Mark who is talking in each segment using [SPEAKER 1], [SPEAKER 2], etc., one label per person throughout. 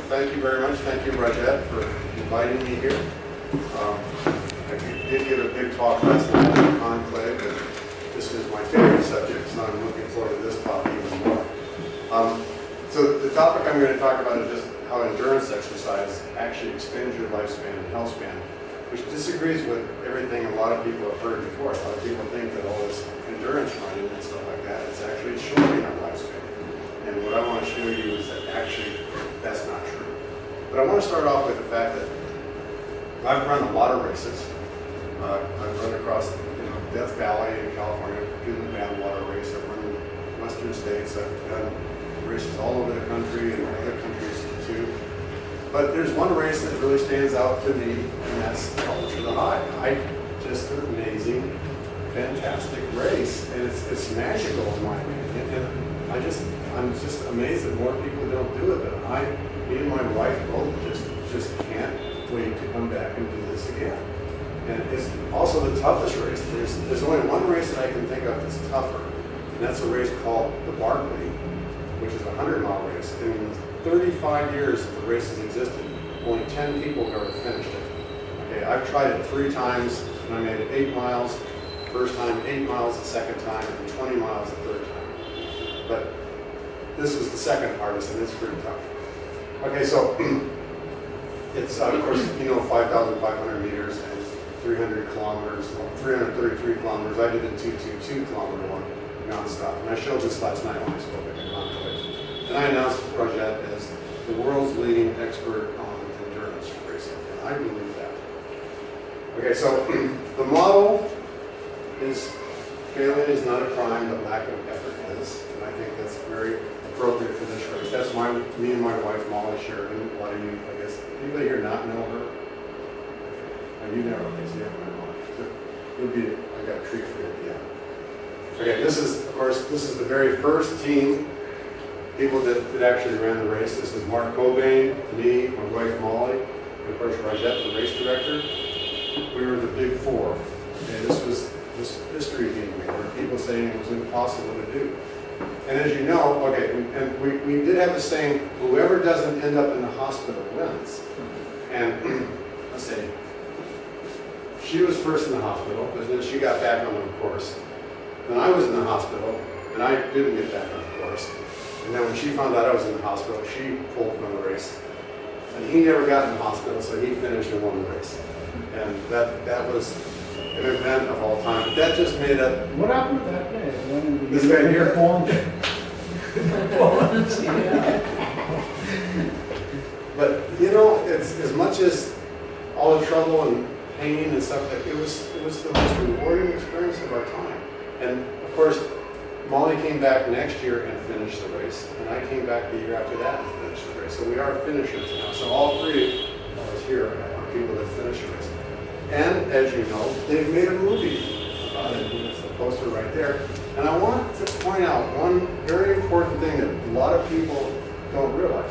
[SPEAKER 1] thank you very much. Thank you, Rajat, for inviting me here. I did give a big talk last night at the conclave, and this is my favorite subject, so I'm looking forward to this talk even more. So the topic I'm going to talk about is just how endurance exercise actually extends your lifespan and health span, which disagrees with everything a lot of people have heard before. A lot of people think that all this endurance running and stuff like that is actually shortening our lifespan. And what I want to show you is that actually that's not true. But I want to start off with the fact that I've run a lot of races. I've run across Death Valley in California, doing the Bad Water race. I've run in Western states. I've done races all over the country and other countries too. But there's one race that really stands out to me, and that's Ultra the High. Just an amazing, fantastic race, and it's magical in my opinion. And I'm just amazed that more people don't do it. But me and my wife both just can't wait to come back and do this again. And it's also the toughest race. There's only one race that I can think of that's tougher, and that's a race called the Barkley, which is a 100-mile race. And in 35 years that the race has existed, only 10 people have ever finished it. Okay, I've tried it 3 times, and I made it 8 miles. First time 8 miles, the second time, and 20 miles the third time. But this was the second hardest, and it's pretty tough. Okay, so it's of course 5,500 meters and 300 kilometers, 333 kilometers. I did a 222-kilometer one nonstop, and I showed this last night when I spoke at the conclave. And I announced Rajat as the world's leading expert on endurance racing, and I believe that. Okay, so the motto is failing is not a crime, but lack of effort is, and I think that's very appropriate for this race. That's me and my wife, Molly Sheridan. A lot of you, I guess, anybody here not know her? Oh, you never, okay, so you have my mom. I got a treat for you at the end. Okay, this is, of course, the very first team, people that actually ran the race. This is Mark Cobain, me, my wife Molly, and of course Rajat, the race director. We were the big 4. Okay, this was this history being made, where people saying it was impossible to do. And as you know, okay, and we did have the saying, whoever doesn't end up in the hospital wins. And let's see, she was first in the hospital, but then she got back on the course. Then I was in the hospital, and I didn't get back on the course. And then when she found out I was in the hospital, she pulled from the race. And he never got in the hospital, so he finished and won the race. And that was an event of all time. But that just made up.
[SPEAKER 2] What happened with that day?
[SPEAKER 1] This guy here. But it's as much as all the trouble and pain and stuff, like it was the most rewarding experience of our time. And of course, Molly came back next year and finished the race, and I came back the year after that and finished the race. So we are finishers now. So all 3 of us here are people that finished the race. And as you know, they've made a movie about it. It's the poster right there. And I want to point out one very important thing that a lot of people don't realize.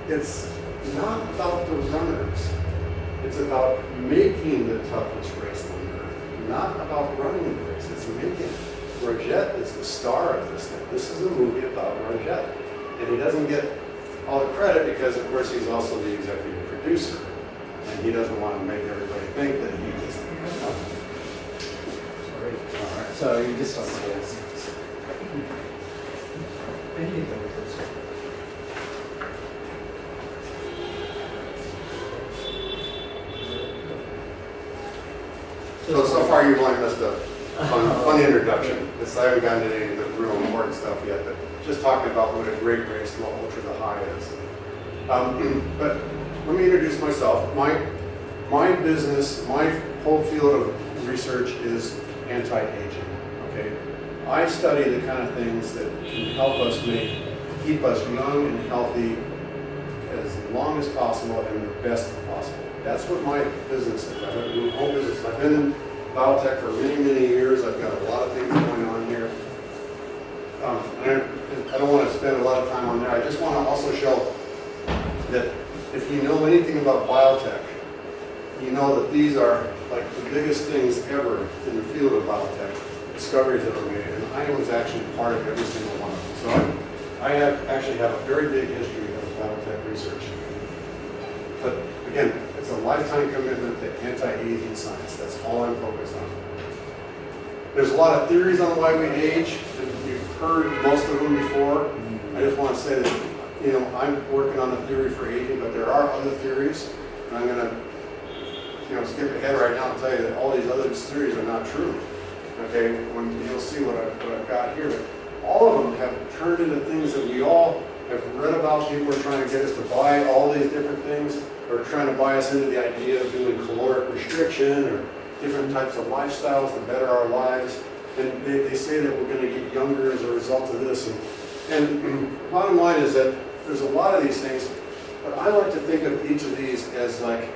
[SPEAKER 1] It's not about the runners. It's about making the toughest race on earth, not about running the race. It's making it. Rajat is the star of this thing. This is a movie about Rajat. And he doesn't get all the credit because, of course, he's also the executive producer. And he doesn't want to make everybody think that he is.
[SPEAKER 2] Sorry.
[SPEAKER 1] All right.
[SPEAKER 2] So you just don't say this.
[SPEAKER 1] So far you've only missed a fun introduction. I haven't gotten to any of the real important stuff yet, but just talking about what a great race, what Ultra the High is. But let me introduce myself. My business, my whole field of research is anti-aging. Okay, I study the kind of things that can help us keep us young and healthy as long as possible and the best possible. That's what my business is. I have a whole business. I've been in biotech for many, many years. I've got a lot of things going on here. I don't want to spend a lot of time on there. I just want to also show that if you know anything about biotech, you know that these are like the biggest things ever in the field of biotech, discoveries that were made, and I was actually part of every single one of them. So I actually have a very big history of biotech research. But again, it's a lifetime commitment to anti-aging science. That's all I'm focused on. There's a lot of theories on why we age, and you've heard most of them before. I just want to say that, you know, I'm working on a theory for aging, but there are other theories, and I'm going to, you know, skip ahead right now and tell you that all these other theories are not true. Okay, when you'll see what I've got here, but all of them have turned into things that we all have read about. People are trying to get us to buy all these different things, or trying to buy us into the idea of doing caloric restriction or different types of lifestyles to better our lives. And they say that we're going to get younger as a result of this. And bottom line is that there's a lot of these things, but I like to think of each of these as like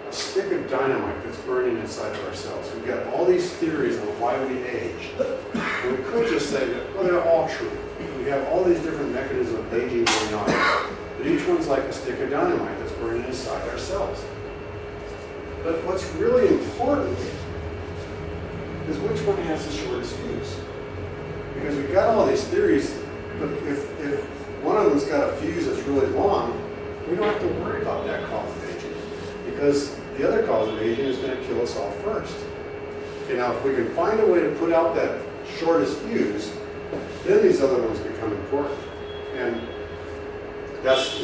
[SPEAKER 1] a stick of dynamite that's burning inside of ourselves. We've got all these theories on why we age. And we could just say that, well, they're all true. We have all these different mechanisms of aging going on. But each one's like a stick of dynamite that's burning inside ourselves. But what's really important is which one has the shortest fuse. Because we've got all these theories, but if one of them's got a fuse that's really long, we don't have to worry about that cause of aging. Because the other cause of aging is going to kill us all first. Okay, now if we can find a way to put out that shortest fuse, then these other ones become important. And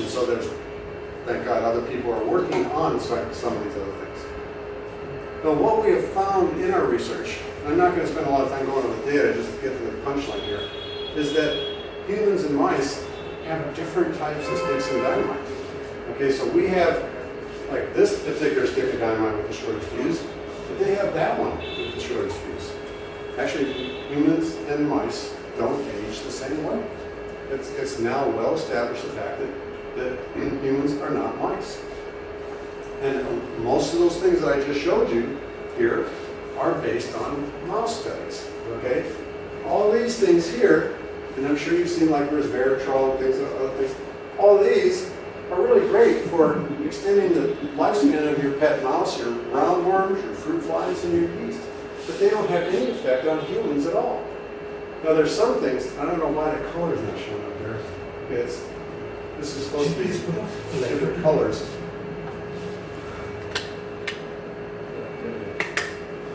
[SPEAKER 1] so there's, thank God, other people are working on some of these other things. Now, what we have found in our research, I'm not going to spend a lot of time going over the data, just to get to the punchline here, is that humans and mice have different types of sticks of dynamite. Okay, so we have like this particular stick of dynamite with the shortest fuse, but they have that one with the shortest fuse. Actually, humans and mice don't age the same way. It's now well established the fact that humans are not mice. And most of those things that I just showed you here are based on mouse studies, okay? All these things here, and I'm sure you've seen like resveratrol and things, other things, all these are really great for extending the lifespan of your pet mouse, your roundworms, your fruit flies, and your yeast. But they don't have any effect on humans at all. Now there's some things, I don't know why the color's not showing up there. This is supposed to be different colors.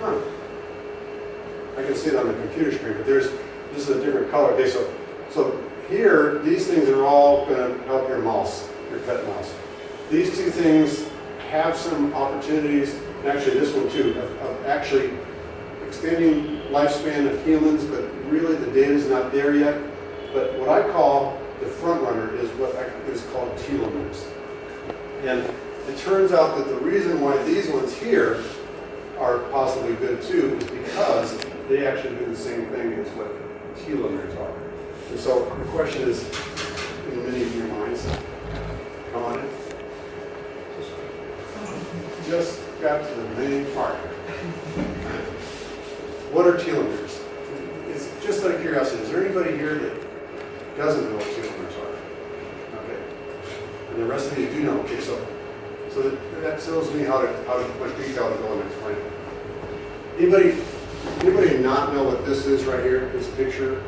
[SPEAKER 1] Huh. I can see it on the computer screen, but this is a different color. Okay, so here, these things are all going to help your mouse, your pet mouse. These two things have some opportunities, and actually this one too, of actually extending lifespan of humans, but really the data is not there yet. But what I call the front runner is what is called telomeres. And it turns out that the reason why these ones here are possibly good too is because they actually do the same thing as what telomeres are. And so the question is, in many of your minds, come on in. Just got to the main part. What are telomeres? It's just out of curiosity, is there anybody here that doesn't know what telomeres are? Okay. And the rest of you do know. Okay, so that tells me how much detail to go and explain it. Anybody not know what this is right here, this picture?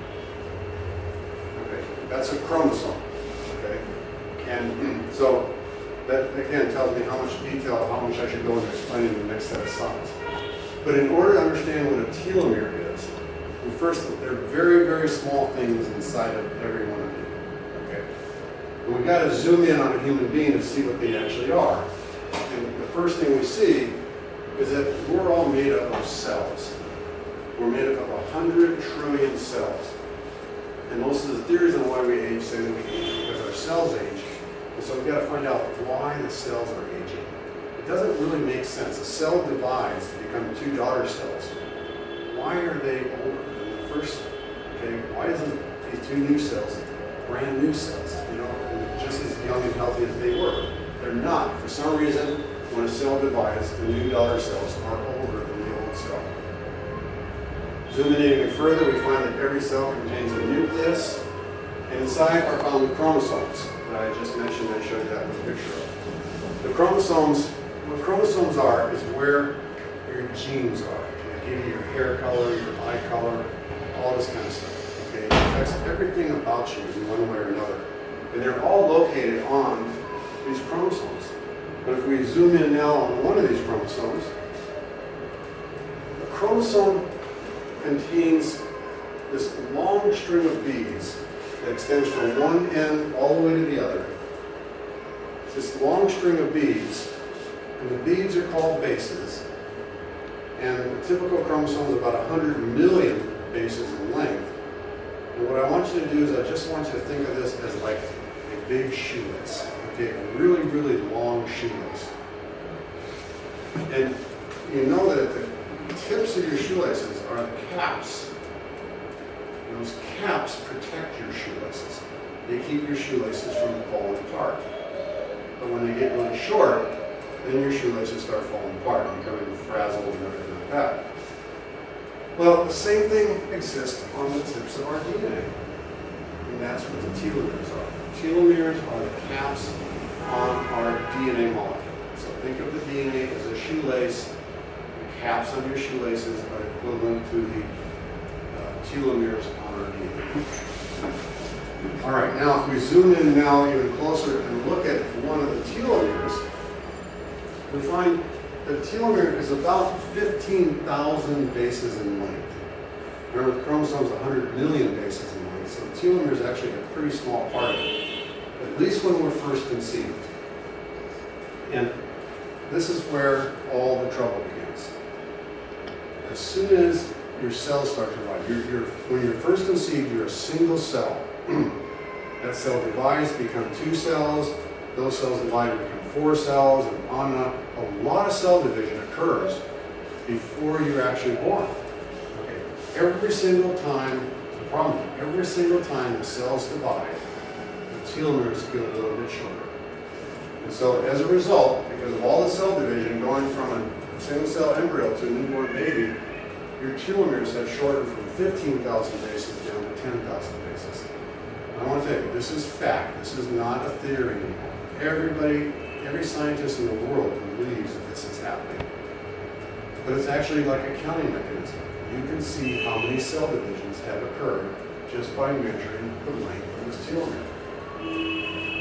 [SPEAKER 1] Okay, that's a chromosome. Okay, and so that again tells me how much detail, how much I should go into explaining in the next set of slides. But in order to understand what a telomere is, first, they're very, very small things inside of every one of you. Okay, and we've got to zoom in on a human being to see what they actually are. And the first thing we see is that we're all made up of cells. We're made up of 100 trillion cells. And most of the theories on why we age say that we age because our cells age. And so we've got to find out why the cells are aging. It doesn't really make sense. A cell divides to become two daughter cells. Why are they older than the first cell? Okay, why isn't these two new cells brand new cells, you know, and just as young and healthy as they were? They're not. For some reason, when a cell divides, the new daughter cells are older than the old cell. Zooming in even further, we find that every cell contains a nucleus, and inside are found the chromosomes that I just mentioned. I showed you that in the picture of. The chromosomes, what chromosomes are, is where your genes are. They give you your hair color, your eye color, all this kind of stuff. Okay, it affects everything about you in one way or another. And they're all located on these chromosomes. But if we zoom in now on one of these chromosomes, the chromosome contains this long string of beads that extends from one end all the way to the other. It's this long string of beads, and the beads are called bases. And the typical chromosome is about 100 million bases in length. And what I want you to do is I just want you to think of this as like a big shoelace. Okay, a really, really long shoelace. And you know that the tips of your shoelaces are the caps. And those caps protect your shoelaces. They keep your shoelaces from falling apart. But when they get really short, then your shoelaces start falling apart, becoming frazzled and everything like that. Well, the same thing exists on the tips of our DNA. And that's what the telomeres are. Telomeres are the caps on our DNA molecule. So think of the DNA as a shoelace. The caps on your shoelaces are equivalent to the telomeres on our DNA. All right, now if we zoom in now even closer and look at one of the telomeres, we find that the telomere is about 15,000 bases in length. Remember, the chromosome is 100 million bases in length, so the telomere is actually a pretty small part of it, at least when we're first conceived. And this is where all the trouble begins. As soon as your cells start to divide, when you're first conceived, you're a single cell. That cell divides, become 2 cells. Those cells divide and become 4 cells, and on and on. A lot of cell division occurs before you're actually born. Okay. Every single time, the problem is every single time the cells divide, the telomeres get a little bit shorter. And so as a result, because of all the cell division going from a single cell embryo to a newborn baby, your telomeres have shortened from 15,000 bases down to 10,000 bases. And I want to tell you, this is fact. This is not a theory anymore. Every scientist in the world believes that this is happening. But it's actually like a counting mechanism. You can see how many cell divisions have occurred just by measuring the length of this telomere.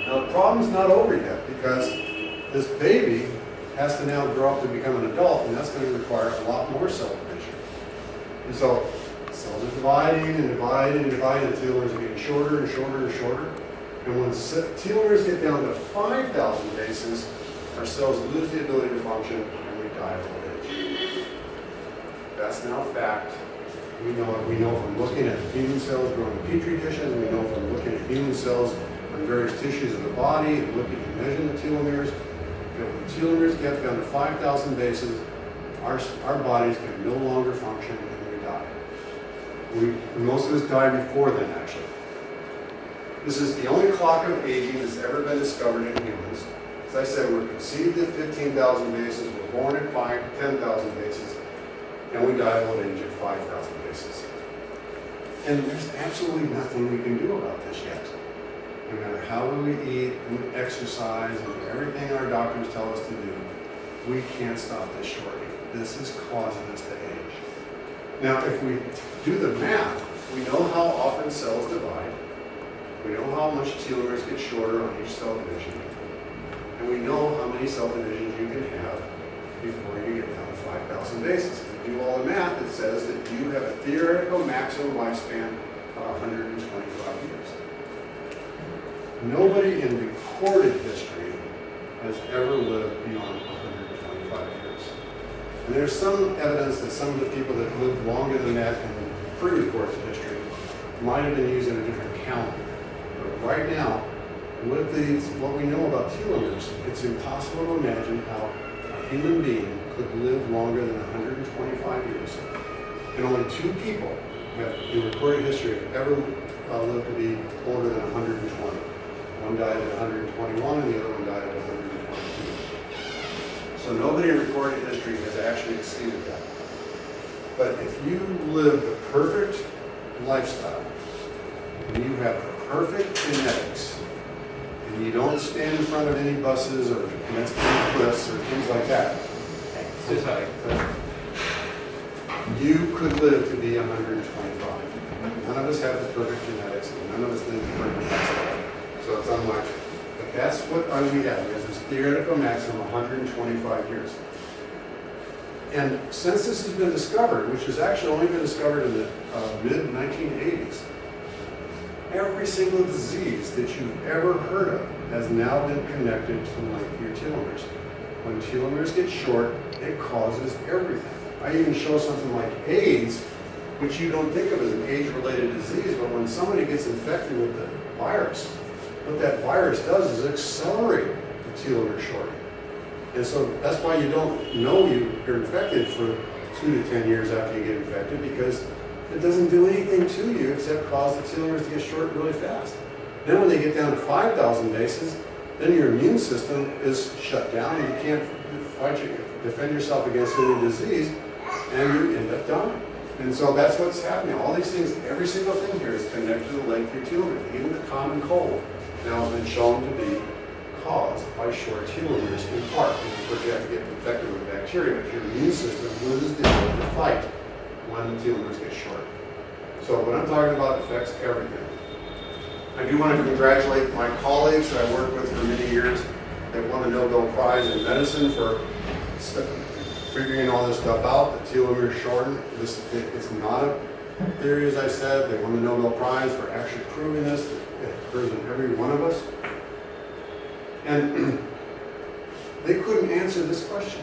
[SPEAKER 1] Now the problem's not over yet, because this baby has to now grow up to become an adult, and that's going to require a lot more cell division. And so cells are dividing and dividing and dividing, the telomeres are getting shorter and shorter and shorter. And when telomeres get down to 5,000 bases, our cells lose the ability to function and we die of old age. That's now fact. We know from looking at human cells growing in petri dishes, and we know from looking at human cells on various tissues of the body and looking and measuring the telomeres. That when telomeres get down to 5,000 bases, our bodies can no longer function and we die. Most of us die before then, actually. This is the only clock of aging that's ever been discovered in humans. As I said, we're conceived at 15,000 bases, we're born at 10,000 bases, and we die of old age at 5,000 bases. And there's absolutely nothing we can do about this yet. No matter how we eat and exercise and everything our doctors tell us to do, we can't stop this shortening. This is causing us to age. Now, if we do the math, we know how often cells divide. We know how much telomeres get shorter on each cell division. And we know how many cell divisions you can have before you get down to 5,000 bases. If you do all the math, it says that you have a theoretical maximum lifespan of 125 years. Nobody in recorded history has ever lived beyond 125 years. And there's some evidence that some of the people that lived longer than that in pre-recorded history might have been using a different calendar. Right now, with what we know about telomeres, it's impossible to imagine how a human being could live longer than 125 years. And only 2 people have, in recorded history, have ever lived to be older than 120. One died at 121 and the other one died at 122. So nobody in recorded history has actually exceeded that. But if you live the perfect lifestyle, and you have perfect genetics, and you don't stand in front of any buses or against any cliffs or things like that, you could live to be 125. None of us have the perfect genetics, and none of us live the perfect lifestyle. So it's unlikely. But that's what we have. We have this theoretical maximum of 125 years. And since this has been discovered, which has actually only been discovered in the mid-1980s, every single disease that you've ever heard of has now been connected to the length of your telomeres. When telomeres get short, it causes everything. I even show something like AIDS, which you don't think of as an age-related disease, but when somebody gets infected with the virus, what that virus does is accelerate the telomere shortening. And so that's why you don't know you're infected for 2 to 10 years after you get infected, because it doesn't do anything to you except cause the telomeres to get short really fast. Then when they get down to 5,000 bases, then your immune system is shut down and you can't defend yourself against any disease, and you end up dying. And so that's what's happening. All these things, every single thing here is connected to the length of your telomere. Even the common cold now has been shown to be caused by short telomeres in part. And of course, you have to get infected with bacteria, but your immune system loses the ability to fight when the telomeres get short. So what I'm talking about affects everything. I do want to congratulate my colleagues that I worked with for many years that won the Nobel Prize in Medicine for figuring all this stuff out. The telomeres shorten. It's not a theory, as I said. They won the Nobel Prize for actually proving this. It occurs in every one of us. And they couldn't answer this question.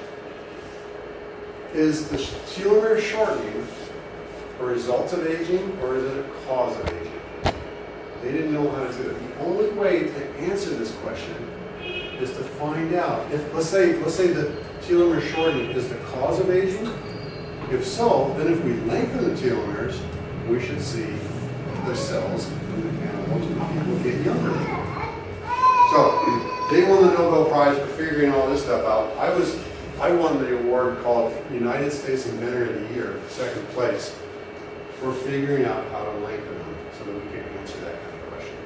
[SPEAKER 1] Is the telomere shortening a result of aging, or is it a cause of aging? They didn't know how to do it. The only way to answer this question is to find out. If let's say the telomere shortening is the cause of aging. If so, then if we lengthen the telomeres, we should see the cells in the animals and people get younger. So they won the Nobel Prize for figuring all this stuff out. I won the award called United States Inventor of the Year, second place, for figuring out how to lengthen them so that we can answer that kind of question.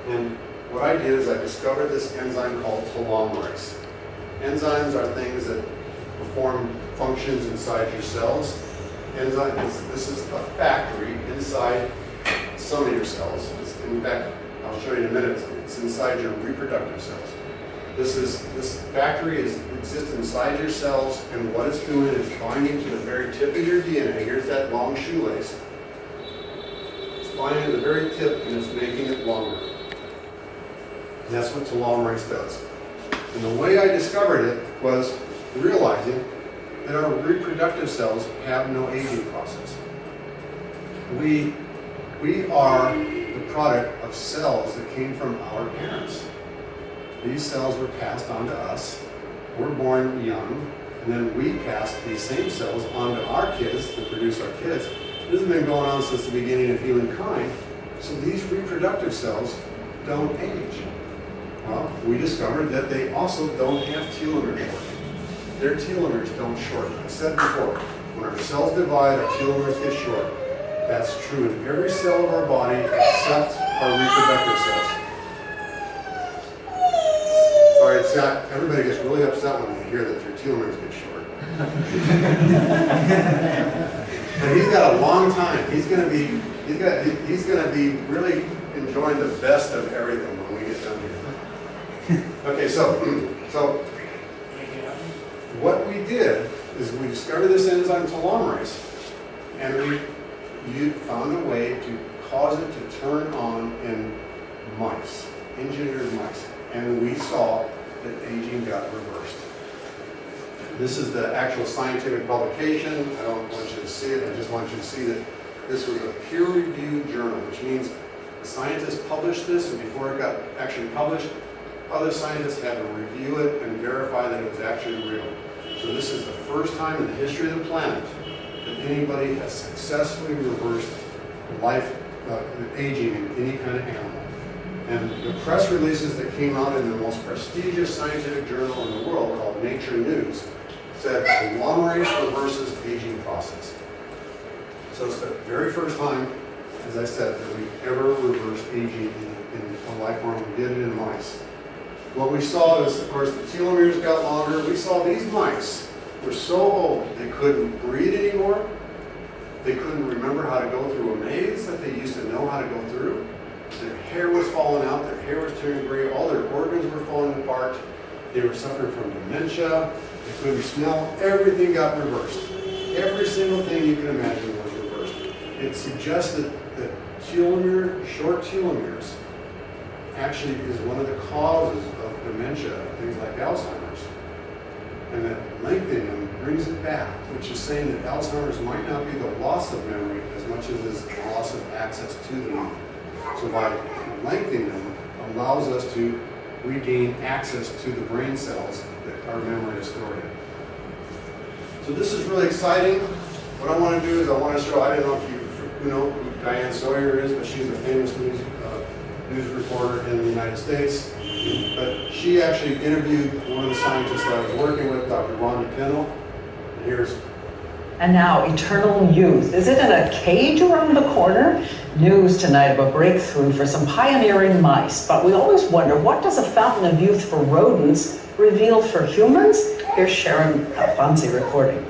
[SPEAKER 1] And what I did is I discovered this enzyme called telomerase. Enzymes are things that perform functions inside your cells. This is a factory inside some of your cells. In fact, I'll show you in a minute. It's inside your reproductive cells. This factory exists inside your cells, and what it's doing is binding to the very tip of your DNA. Here's that long shoelace. It's binding to the very tip, and it's making it longer. And that's what telomerase does. And the way I discovered it was realizing that our reproductive cells have no aging process. We are the product of cells that came from our parents. These cells were passed on to us. We're born young, and then we pass these same cells on to our kids to produce our kids. This has been going on since the beginning of humankind. So these reproductive cells don't age. Well, we discovered that they also don't have telomere shortening. Their telomeres don't shorten. I said before, when our cells divide, our telomeres get short. That's true in every cell of our body except our reproductive cells. Sorry, it's not, everybody gets really upset when they hear that their telomeres get short. But he's got a long time. He's going to be really enjoying the best of everything when we get done here. Okay, so what we did is we discovered this enzyme telomerase, and we found a way to cause it to turn on in mice, engineered mice, and we saw that aging got reversed. This is the actual scientific publication. I don't want you to see it. I just want you to see that this was a peer-reviewed journal, which means the scientists published this, and before it got actually published, other scientists had to review it and verify that it was actually real. So this is the first time in the history of the planet that anybody has successfully reversed aging in any kind of animal. And the press releases that came out in the most prestigious scientific journal in the world, called Nature News, said telomerase reverses aging process. So it's the very first time, as I said, that we ever reversed aging in a life form. We did it in mice. What we saw is, of course, the telomeres got longer. We saw these mice were so old they couldn't breathe anymore. They couldn't remember how to go through a maze that they used to know how to go through. Their hair was falling out, their hair was turning gray, all their organs were falling apart. They were suffering from dementia, they couldn't smell, everything got reversed. Every single thing you can imagine was reversed. It suggests that short telomeres actually is one of the causes of dementia, things like Alzheimer's. And that lengthening them brings it back, which is saying that Alzheimer's might not be the loss of memory as much as it's the loss of access to the memory. So by lengthening them allows us to regain access to the brain cells that our memory is stored in. So this is really exciting. What I want to do is I want to show, I don't know if you know who Diane Sawyer is, but she's a famous news reporter in the United States. But she actually interviewed one of the scientists that I was working with, Dr. Rhonda Pennell. And here's.
[SPEAKER 3] And now, eternal youth. Is it in a cage around the corner? News tonight of a breakthrough for some pioneering mice. But we always wonder, what does a fountain of youth for rodents reveal for humans? Here's Sharon Alfonsi reporting.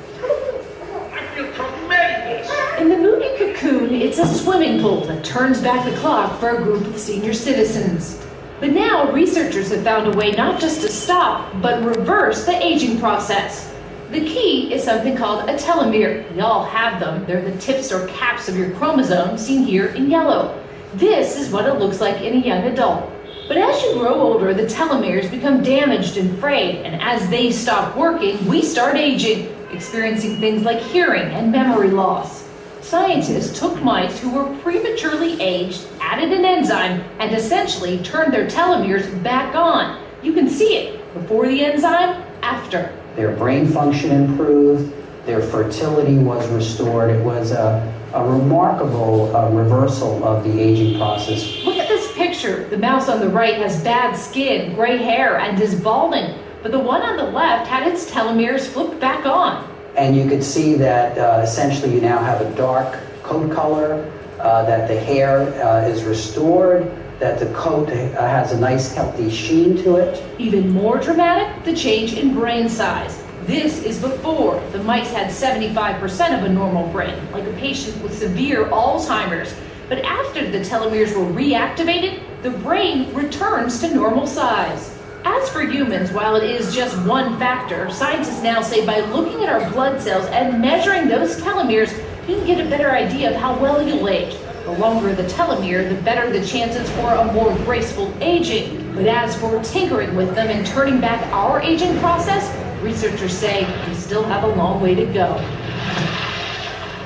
[SPEAKER 4] I feel tremendous.
[SPEAKER 5] In the Moody Cocoon, it's a swimming pool that turns back the clock for a group of senior citizens. But now researchers have found a way not just to stop, but reverse the aging process. The key is something called a telomere. We all have them. They're the tips or caps of your chromosomes, seen here in yellow. This is what it looks like in a young adult. But as you grow older, the telomeres become damaged and frayed, and as they stop working, we start aging, experiencing things like hearing and memory loss. Scientists took mice who were prematurely aged, added an enzyme, and essentially turned their telomeres back on. You can see it before the enzyme, after.
[SPEAKER 3] Their brain function improved, their fertility was restored. It was a remarkable reversal of the aging process.
[SPEAKER 5] Look at this picture. The mouse on the right has bad skin, gray hair, and is balding. But the one on the left had its telomeres flipped back on.
[SPEAKER 3] And you could see that essentially you now have a dark coat color, that the hair is restored, that the coat has a nice healthy sheen to it.
[SPEAKER 5] Even more dramatic, the change in brain size. This is before. The mice had 75% of a normal brain, like a patient with severe Alzheimer's. But after the telomeres were reactivated, the brain returns to normal size. As for humans, while it is just one factor, scientists now say by looking at our blood cells and measuring those telomeres, you can get a better idea of how well you'll age. The longer the telomere, the better the chances for a more graceful aging. But as for tinkering with them and turning back our aging process, researchers say we still have a long way to go.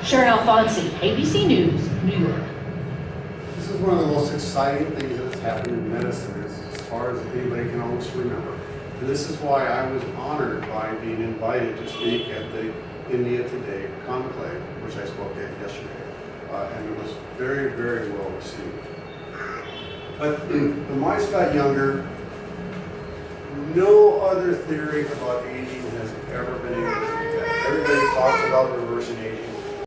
[SPEAKER 5] Sharon Alfonsi, ABC News, New York.
[SPEAKER 1] This is one of the most exciting things that's happened in medicine as far as anybody can almost remember. And this is why I was honored by being invited to speak at the India Today conclave, which I spoke at yesterday. And it was very, very well received. But the mice got younger. No other theory about aging has ever been able to do that. Everybody talks about reversing aging.